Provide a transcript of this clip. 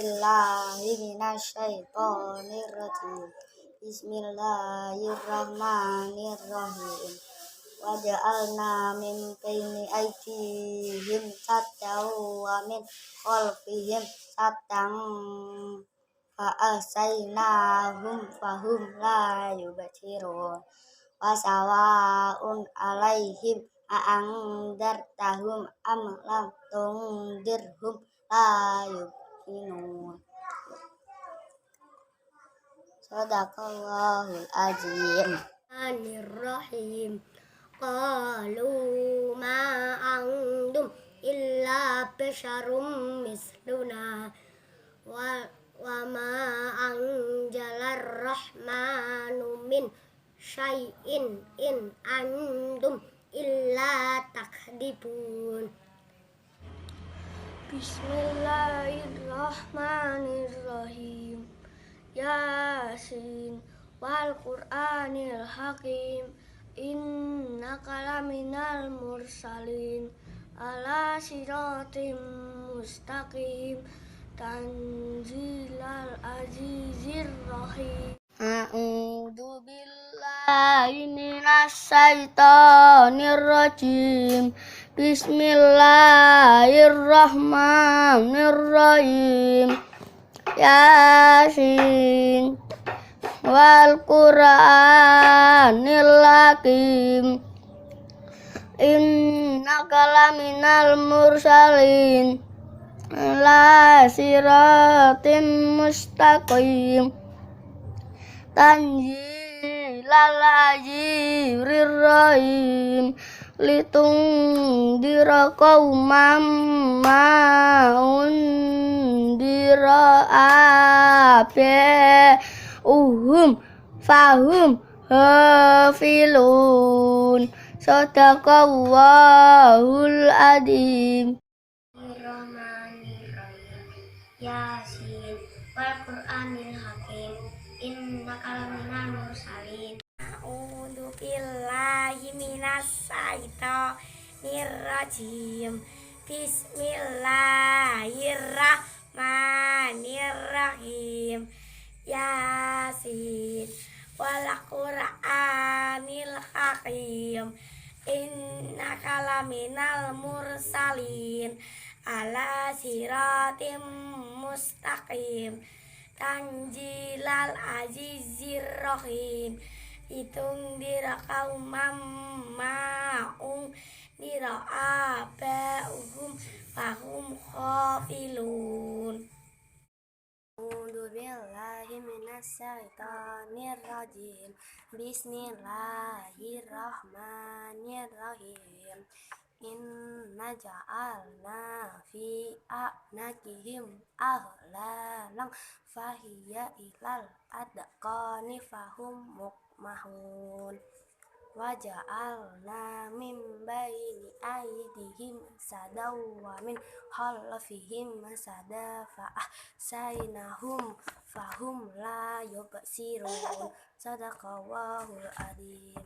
billahi minasyaitonir rajim. Bismillahirrahmanirrahim. Waja'alna min baini aydihim saddan wa min khalfihim saddan fa'asaynahum fahum la yubsirun. Wasawa'un alaihim a'andartahum am lam tundirhum la yu'minun. Shadaqallahul azim. Bismillahirrahmanirrahim. Qalu ma antum illa basyarum misluna wa ma anjalar rahmanu min syai'in in antum illa takdibun. Bismillahirrahmanirrahim. Yasin wal Qur'anil hakim, innaka laminal mursalin ala siratim mustaqim, tanzilal azizir rahim. A'udzu billahi minasy syaithanir rajim. Bismillahirrahmanirrahim. Yasin wal Qur'anil hakim, innaka laminal mursalin ala siratim mustaqim, tanzilal azizir rahim, litundira qauman ma undira aba'uhum fahum ghafilun. Shadaqallahul azim. Bismillahirrahmanirrahim. Yasin wal Qur'anil hakim, innaka laminal mursalin. A'udzu billahi minasy syaithanir rajim. Bismillahirrahmanirrahim. Yasin wal Qur'anil hakim, innaka laminal mursalin ala siratim mustaqim, tanzilal azizir rahim, litundira qauman ma undira aba'uhum fahum ghafilun. A'udzu billahi minasy syaithanir rajim. Bismillahirrahmanirrahim. Inna ja'alna fi a'naqihim aghlalan fahiya ilal adqani fahum muqmahun. Waja'alna min baini aydihim sadaw wa min khalfihim sada fa'ahsaynahum fahum la yubsirun. Shadaqallahul azim.